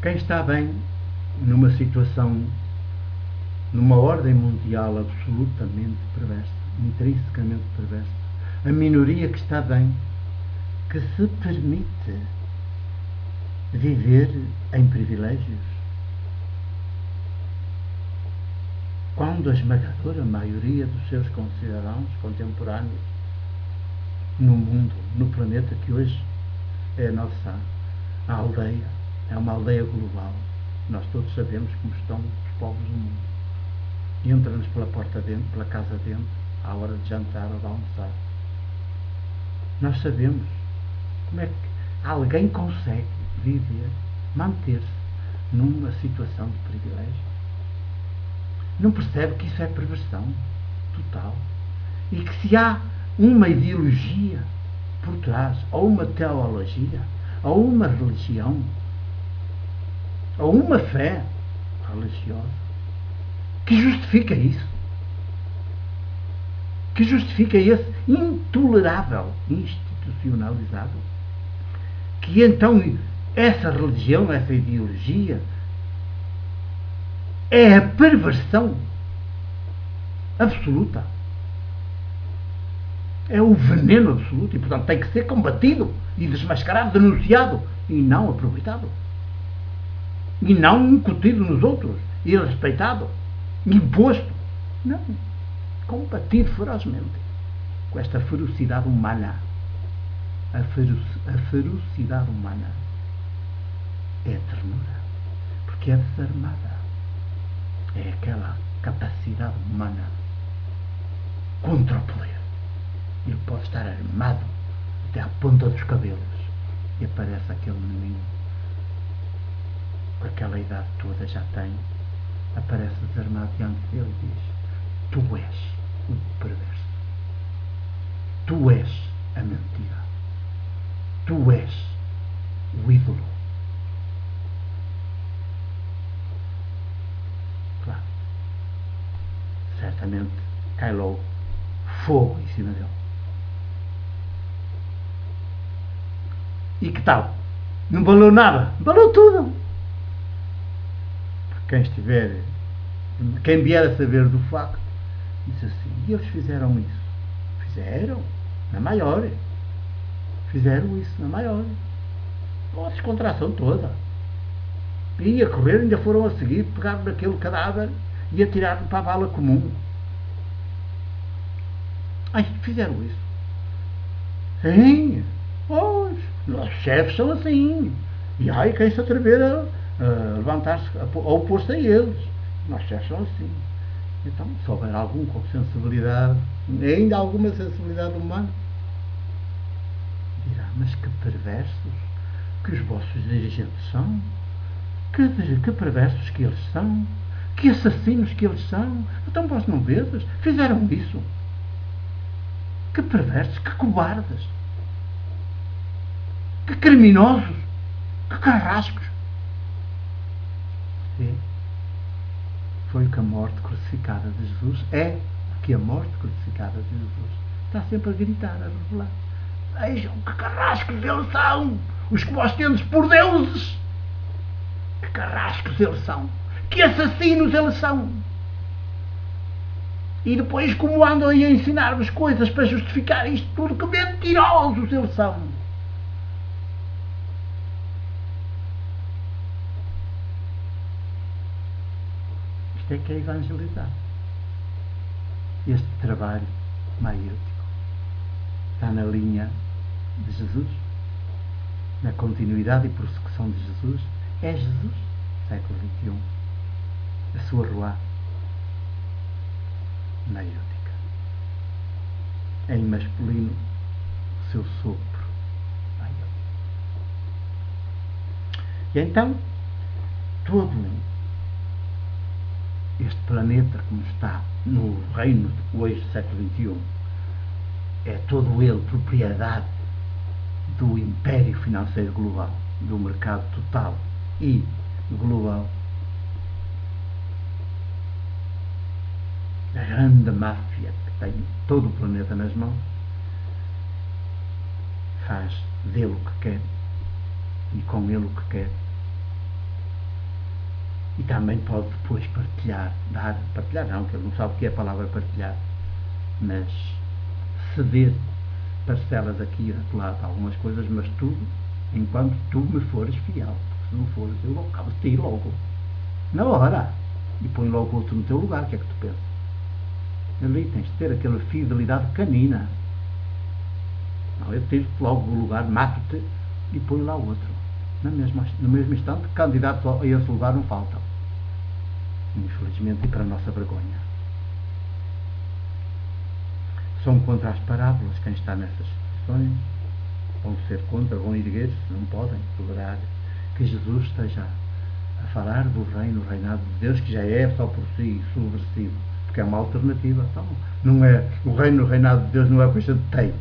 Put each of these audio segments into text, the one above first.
Quem está bem numa situação, numa ordem mundial absolutamente perversa, intrinsecamente perversa, a minoria que está bem, que se permite viver em privilégios, quando a esmagadora maioria dos seus concidadãos contemporâneos no mundo, no planeta que hoje é a nossa aldeia, é uma aldeia global. Nós todos sabemos como estão os povos do mundo. Entra-nos pela porta dentro, pela casa dentro, à hora de jantar ou de almoçar. Nós sabemos como é que alguém consegue viver, manter-se numa situação de privilégio. Não percebe que isso é perversão total e que se há uma ideologia por trás, ou uma teologia, ou uma religião, ou uma fé religiosa que justifica isso, que justifica esse intolerável institucionalizado, que então essa religião, essa ideologia é a perversão absoluta, é o veneno absoluto e portanto tem que ser combatido e desmascarado, denunciado e não aproveitado e não incutido nos outros e respeitado, imposto, não, combatido ferozmente com esta ferocidade humana. A ferocidade humana é ternura, porque é desarmada, é aquela capacidade humana contra o poder. Ele pode estar armado até à ponta dos cabelos e aparece aquele menino com aquela idade toda, já tem, aparece desarmado diante dele e diz: tu és o perverso, tu és a mentira, tu és o ídolo. Claro, certamente cai logo fogo em cima dele. E que tal? Não valeu nada, valeu tudo. Quem estiver, quem vier a saber do facto, diz assim: e eles fizeram isso? Fizeram, na maior. Fizeram isso, na maior. Com a descontração toda. E a correr, ainda foram a seguir, pegaram naquele cadáver e atiraram para a vala comum. Ai, fizeram isso. Sim, pois, os chefes são assim. E ai, quem se atrever a levantar-se, a opor-se a eles. Nós chefes são assim. Então, se houver algum com sensibilidade, ainda alguma sensibilidade humana, dirá: mas que perversos que os vossos dirigentes são, que perversos que eles são, que assassinos que eles são. Então vós não vedes? Fizeram isso. Que perversos, que cobardes, que criminosos, que carrascos. E foi o que a morte crucificada de Jesus é, o que a morte crucificada de Jesus está sempre a gritar, a revelar. Vejam que carrascos eles são, os que vós tendes por deuses. Que carrascos eles são, que assassinos eles são. E depois como andam aí a ensinar-vos coisas para justificar isto tudo, que mentirosos eles são. Isto é que é evangelizar. Este trabalho maiútico está na linha de Jesus, na continuidade e prossecução de Jesus. É Jesus, século XXI, a sua ruá maiútica. Em masculino, o seu sopro maiútico. E então, todo este planeta como está no reino hoje do século XXI é todo ele propriedade do império financeiro global, do mercado total e global, a grande máfia que tem todo o planeta nas mãos, faz dele o que quer e com ele o que quer, E também pode depois partilhar, partilhar não, que ele não sabe o que é a palavra partilhar, mas ceder parcelas aqui e acolá de algumas coisas, mas tudo enquanto tu me fores fiel. Porque se não fores, eu acabo de ti logo, na hora, e põe logo outro no teu lugar. O que é que tu pensas? Ali tens de ter aquela fidelidade canina. Não, eu tiro-te logo o lugar, mato-te e põe lá outro. No mesmo instante, candidatos a esse lugar não faltam. Infelizmente, e para a nossa vergonha. São contra as parábolas quem está nessas situações. Vão ser contra, vão erguer-se, não podem tolerar que Jesus esteja a falar do reino, o reinado de Deus, que já é só por si subversivo, porque é uma alternativa. Então, não é, o reino, o reinado de Deus não é o que a gente tem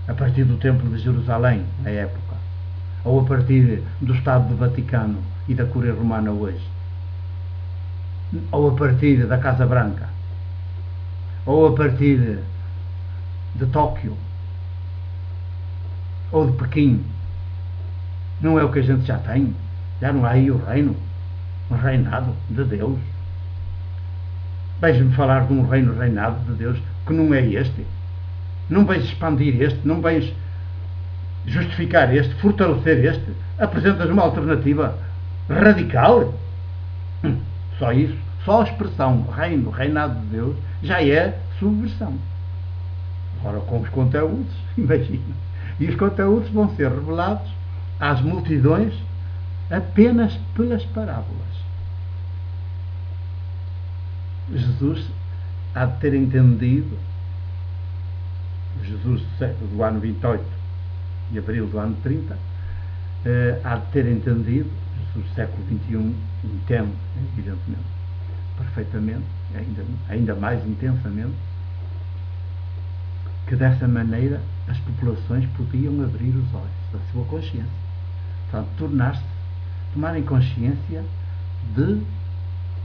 a partir do Templo de Jerusalém, na época, ou a partir do Estado do Vaticano e da Cúria Romana hoje, ou a partir da Casa Branca, ou a partir de Tóquio, ou de Pequim. Não é o que a gente já tem. Já não há aí o reino, um reinado de Deus. Vais-me falar de um reino, reinado de Deus, que não é este. Não vais expandir este, não vais justificar este, fortalecer este. Apresentas uma alternativa radical. Só isso, só a expressão reino, reinado de Deus, já é subversão. Agora, com os conteúdos, imagina. E os conteúdos vão ser revelados às multidões apenas pelas parábolas. Jesus há de ter entendido, Jesus do ano 28 e abril do ano 30, há de ter entendido, Jesus do século XXI entende, evidentemente, perfeitamente, ainda mais intensamente, que dessa maneira as populações podiam abrir os olhos da sua consciência. Portanto, tomarem consciência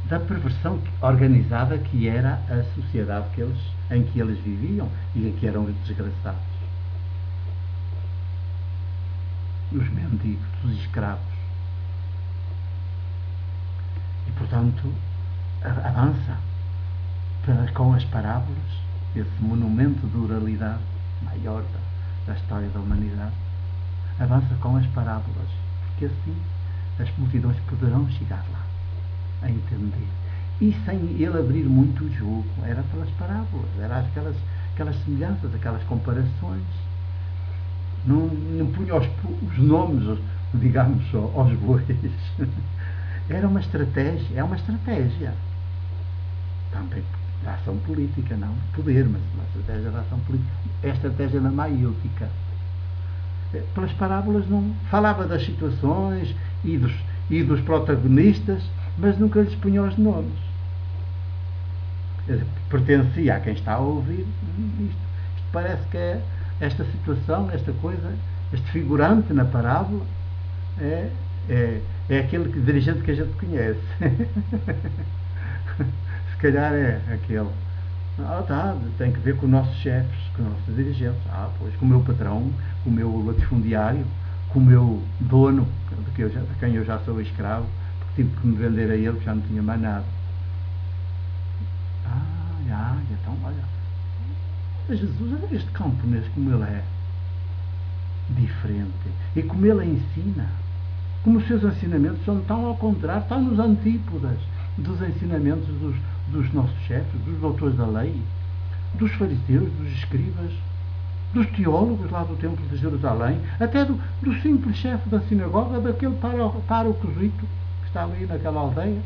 da perversão organizada que era a sociedade em que eles viviam e em que eram desgraçados. Os mendigos, os escravos. E, portanto, avança com as parábolas, esse monumento de oralidade maior da história da humanidade, avança com as parábolas, porque assim as multidões poderão chegar lá a entender. E sem ele abrir muito o jogo, era pelas parábolas, eram aquelas semelhanças, aquelas comparações. Não punha os nomes, digamos, aos bois. Era uma estratégia, é uma estratégia. Também da ação política, não de poder, mas uma estratégia da ação política. É a estratégia da maiútica. Pelas parábolas não falava das situações e dos protagonistas, mas nunca lhes punha os nomes. Pertencia a quem está a ouvir isto parece que é esta situação, esta coisa, este figurante na parábola é aquele dirigente que a gente conhece. Se calhar é aquele. Tem que ver com os nossos chefes, com os nossos dirigentes. Pois, com o meu patrão, com o meu latifundiário, com o meu dono, de quem eu já sou escravo, porque tive que me vender a ele, porque já não tinha mais nada. Então, olha, Jesus, olha este camponês como ele é diferente, e como ele ensina, como os seus ensinamentos são tão ao contrário, tão nos antípodas dos ensinamentos dos nossos chefes, dos doutores da lei, dos fariseus, dos escribas, dos teólogos lá do Templo de Jerusalém, até do simples chefe da sinagoga, daquele parocozito que está ali naquela aldeia.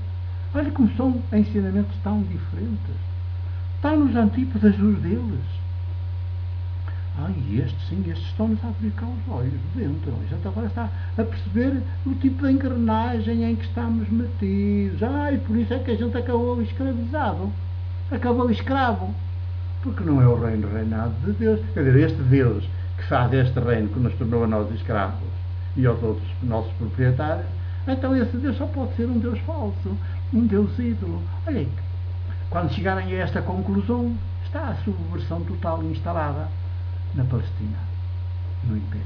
Olha como são ensinamentos tão diferentes. Está nos antípodas dos deles. Estes estão-nos a abrir cá os olhos de dentro. A gente agora está a perceber o tipo de engrenagem em que estamos metidos. E por isso é que a gente acabou escravizado. Acabou escravo. Porque não é o reino reinado de Deus. Quer dizer, este Deus que faz este reino, que nos tornou a nós escravos e aos outros nossos proprietários, então esse Deus só pode ser um Deus falso, um Deus ídolo. Olha, quando chegarem a esta conclusão, está a subversão total instalada na Palestina, no Império.